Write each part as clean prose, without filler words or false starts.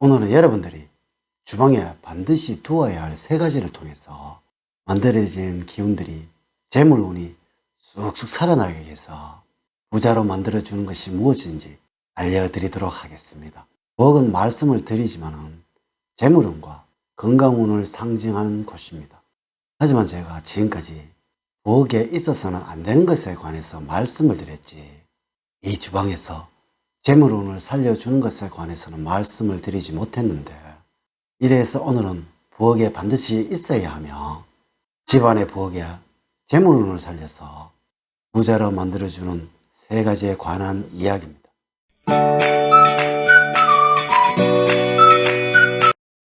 오늘은 여러분들이 주방에 반드시 두어야 할 세 가지를 통해서 만들어진 기운들이 재물운이 쑥쑥 살아나게 해서 부자로 만들어주는 것이 무엇인지 알려드리도록 하겠습니다. 부엌은 말씀을 드리지만 재물운과 건강운을 상징하는 곳입니다. 하지만 제가 지금까지 부엌에 있어서는 안 되는 것에 관해서 말씀을 드렸지, 이 주방에서 재물운을 살려주는 것에 관해서는 말씀을 드리지 못했는데, 이래서 오늘은 부엌에 반드시 있어야 하며 집안의 부엌에 재물운을 살려서 부자로 만들어주는 세 가지에 관한 이야기입니다.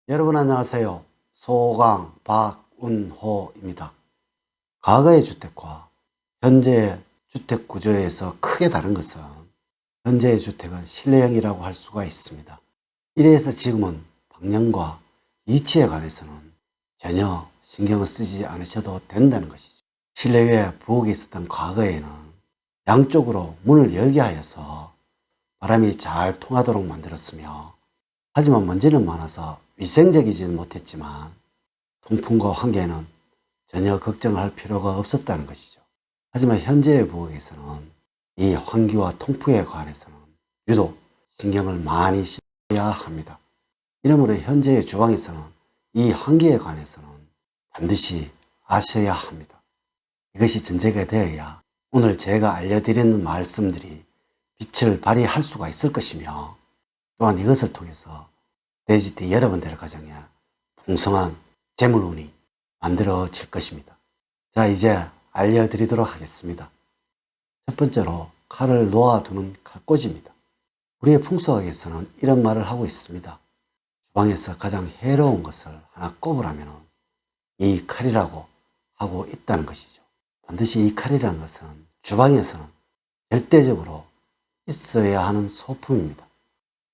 여러분 안녕하세요. 소강 박운호입니다. 과거의 주택과 현재의 주택 구조에서 크게 다른 것은 현재의 주택은 실내형이라고 할 수가 있습니다. 이래서 지금은 방향과 위치에 관해서는 전혀 신경을 쓰지 않으셔도 된다는 것이죠. 실내외에 부엌이 있었던 과거에는 양쪽으로 문을 열게 하여서 바람이 잘 통하도록 만들었으며, 하지만 먼지는 많아서 위생적이지는 못했지만 통풍과 환기에는 전혀 걱정할 필요가 없었다는 것이죠. 하지만 현재의 부엌에서는 이 환기와 통풍에 관해서는 유독 신경을 많이 써야 합니다. 이러므로 현재의 주방에서는 이 환기에 관해서는 반드시 아셔야 합니다. 이것이 전제가 되어야 오늘 제가 알려드리는 말씀들이 빛을 발휘할 수가 있을 것이며, 또한 이것을 통해서 돼지띠 여러분들의 가정에 풍성한 재물운이 만들어질 것입니다. 자, 이제 알려드리도록 하겠습니다. 첫 번째로 칼을 놓아두는 칼꽂이입니다. 우리의 풍수학에서는 이런 말을 하고 있습니다. 주방에서 가장 해로운 것을 하나 꼽으라면 이 칼이라고 하고 있다는 것이죠. 반드시 이 칼이라는 것은 주방에서는 절대적으로 있어야 하는 소품입니다.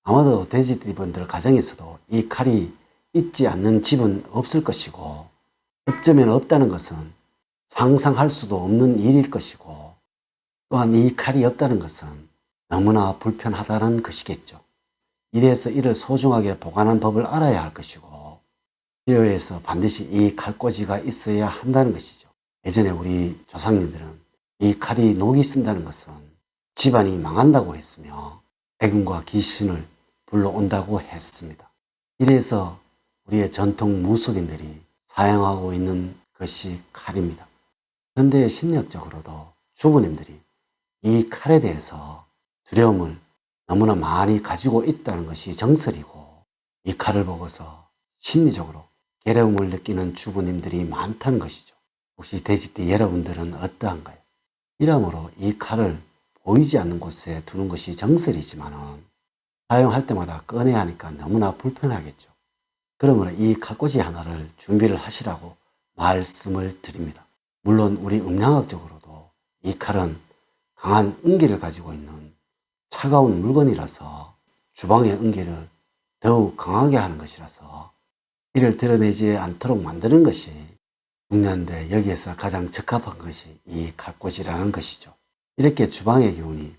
아마도 돼지띠분들 가정에서도 이 칼이 있지 않는 집은 없을 것이고, 어쩌면 없다는 것은 상상할 수도 없는 일일 것이고, 또한 이 칼이 없다는 것은 너무나 불편하다는 것이겠죠. 이래서 이를 소중하게 보관하는 법을 알아야 할 것이고, 필요해서 반드시 이 칼꽂이가 있어야 한다는 것이죠. 예전에 우리 조상님들은 이 칼이 녹이 쓴다는 것은 집안이 망한다고 했으며 애군과 귀신을 불러온다고 했습니다. 이래서 우리의 전통 무속인들이 사용하고 있는 것이 칼입니다. 현대 심리학적으로도 주부님들이 이 칼에 대해서 두려움을 너무나 많이 가지고 있다는 것이 정설이고, 이 칼을 보고서 심리적으로 괴로움을 느끼는 주부님들이 많다는 것이죠. 혹시 돼지띠 여러분들은 어떠한가요? 이러므로 이 칼을 보이지 않는 곳에 두는 것이 정설이지만 사용할 때마다 꺼내야 하니까 너무나 불편하겠죠. 그러므로 이 칼꽂이 하나를 준비를 하시라고 말씀을 드립니다. 물론 우리 음양학적으로도 이 칼은 강한 은기를 가지고 있는 차가운 물건이라서 주방의 은기를 더욱 강하게 하는 것이라서 이를 드러내지 않도록 만드는 것이 중요한데, 여기에서 가장 적합한 것이 이 칼꽂이라는 것이죠. 이렇게 주방의 기운이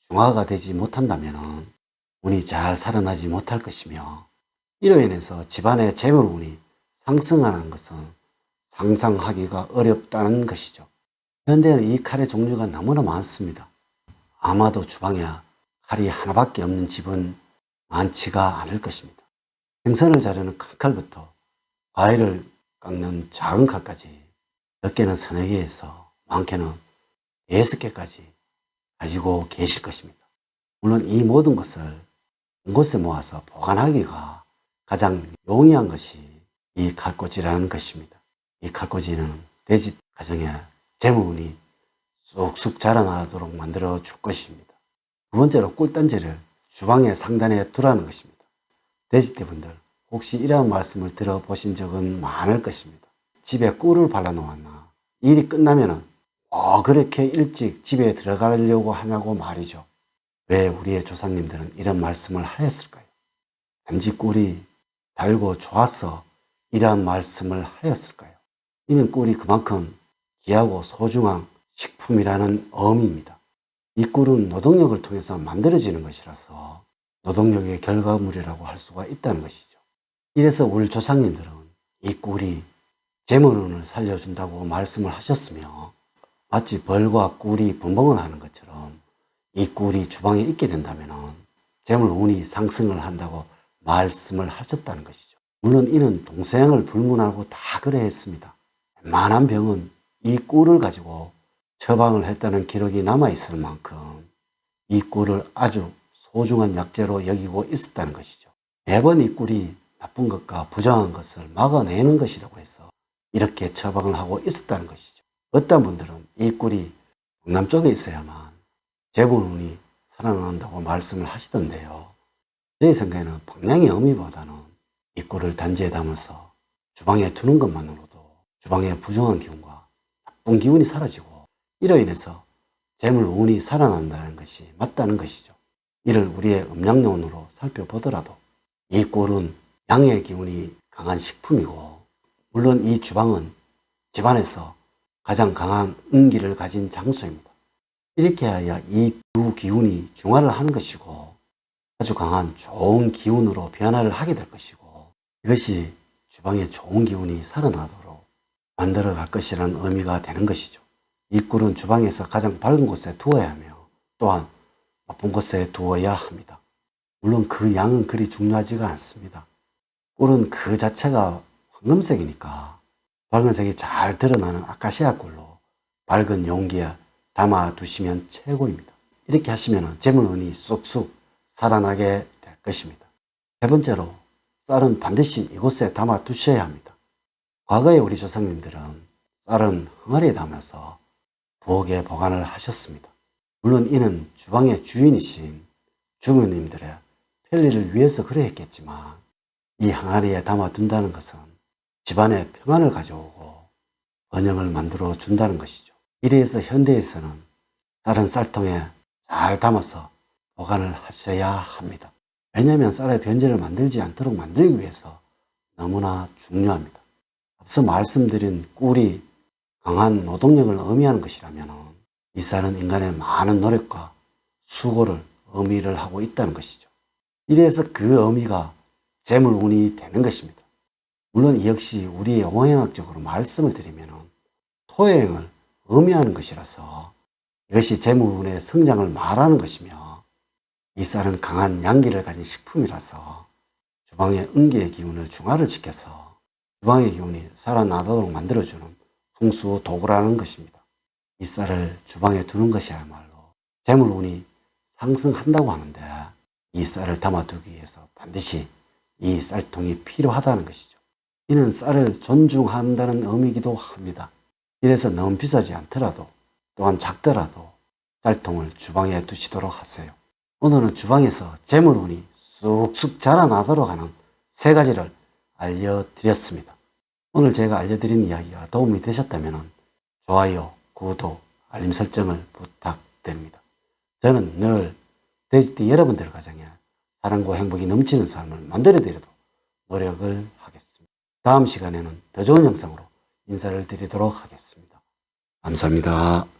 중화가 되지 못한다면 운이 잘 살아나지 못할 것이며, 이로 인해서 집안의 재물운이 상승하는 것은 상상하기가 어렵다는 것이죠. 현대는 이 칼의 종류가 너무나 많습니다. 아마도 주방에 칼이 하나밖에 없는 집은 많지가 않을 것입니다. 생선을 자르는 큰 칼부터 과일을 깎는 작은 칼까지 적게는 서너 개에서 많게는 6개까지 가지고 계실 것입니다. 물론 이 모든 것을 한 곳에 모아서 보관하기가 가장 용이한 것이 이 칼꽂이라는 것입니다. 이 칼꽂이는 돼지 가정에 재물운이 쑥쑥 자라나도록 만들어 줄 것입니다. 두 번째로 꿀단지를 주방의 상단에 두라는 것입니다. 돼지띠분들 혹시 이러한 말씀을 들어보신 적은 많을 것입니다. 집에 꿀을 발라놓았나, 일이 끝나면은 그렇게 일찍 집에 들어가려고 하냐고 말이죠. 왜 우리의 조상님들은 이런 말씀을 하였을까요? 단지 꿀이 달고 좋아서 이러한 말씀을 하였을까요? 이는 꿀이 그만큼 귀하고 소중한 식품이라는 의미입니다. 이 꿀은 노동력을 통해서 만들어지는 것이라서 노동력의 결과물이라고 할 수가 있다는 것이죠. 이래서 우리 조상님들은 이 꿀이 재물운을 살려준다고 말씀을 하셨으며, 마치 벌과 꿀이 분봉을 하는 것처럼 이 꿀이 주방에 있게 된다면 재물운이 상승을 한다고 말씀을 하셨다는 것이죠. 물론 이는 동서양을 불문하고 다 그래 했습니다. 웬만한 병은 이 꿀을 가지고 처방을 했다는 기록이 남아있을 만큼 이 꿀을 아주 소중한 약재로 여기고 있었다는 것이죠. 매번 이 꿀이 나쁜 것과 부정한 것을 막아내는 것이라고 해서 이렇게 처방을 하고 있었다는 것이죠. 어떤 분들은 이 꿀이 동남쪽에 있어야만 재물운이 살아난다고 말씀을 하시던데요. 제 생각에는 방향의 의미보다는 이 꿀을 단지에 담아서 주방에 두는 것만으로도 주방의 부정한 기운과 나쁜 기운이 사라지고 이로 인해서 재물운이 살아난다는 것이 맞다는 것이죠. 이를 우리의 음양론으로 살펴보더라도 이 꿀은 양의 기운이 강한 식품이고, 물론 이 주방은 집안에서 가장 강한 음기를 가진 장소입니다. 이렇게 해야 이 두 기운이 중화를 하는 것이고 아주 강한 좋은 기운으로 변화를 하게 될 것이고, 이것이 주방에 좋은 기운이 살아나도록 만들어 갈 것이라는 의미가 되는 것이죠. 이 꿀은 주방에서 가장 밝은 곳에 두어야 하며 또한 나쁜 곳에 두어야 합니다. 물론 그 양은 그리 중요하지가 않습니다. 꿀은 그 자체가 황금색이니까 밝은색이 잘 드러나는 아카시아 꿀로 밝은 용기에 담아 두시면 최고입니다. 이렇게 하시면 재물운이 쑥쑥 살아나게 될 것입니다. 세 번째로, 쌀은 반드시 이곳에 담아 두셔야 합니다. 과거에 우리 조상님들은 쌀은 항아리에 담아서 부엌에 보관을 하셨습니다. 물론 이는 주방의 주인이신 주부님들의 편리를 위해서 그래 했겠지만, 이 항아리에 담아 둔다는 것은 집안에 평안을 가져오고 번영을 만들어 준다는 것이죠. 이래서 현대에서는 쌀은 쌀통에 잘 담아서 보관을 하셔야 합니다. 왜냐하면 쌀의 변질을 만들지 않도록 만들기 위해서 너무나 중요합니다. 앞서 말씀드린 꿀이 강한 노동력을 의미하는 것이라면 이 쌀은 인간의 많은 노력과 수고를 의미를 하고 있다는 것이죠. 이래서 그 의미가 재물운이 되는 것입니다. 물론 이 역시 우리의 영어행학적으로 말씀을 드리면 토해행을 의미하는 것이라서 이것이 재물운의 성장을 말하는 것이며, 이 쌀은 강한 양기를 가진 식품이라서 주방의 음기의 기운을 중화를 시켜서 주방의 기운이 살아나도록 만들어주는 풍수 도구라는 것입니다. 이 쌀을 주방에 두는 것이야말로 재물운이 상승한다고 하는데, 이 쌀을 담아두기 위해서 반드시 이 쌀통이 필요하다는 것이죠. 이는 쌀을 존중한다는 의미이기도 합니다. 이래서 너무 비싸지 않더라도 또한 작더라도 쌀통을 주방에 두시도록 하세요. 오늘은 주방에서 재물운이 쑥쑥 자라나도록 하는 세 가지를 알려드렸습니다. 오늘 제가 알려드린 이야기가 도움이 되셨다면 좋아요, 구독, 알림 설정을 부탁드립니다. 저는 늘 돼지띠 여러분들 가정에 사랑과 행복이 넘치는 삶을 만들어드리도록 노력을 하겠습니다. 다음 시간에는 더 좋은 영상으로 인사를 드리도록 하겠습니다. 감사합니다.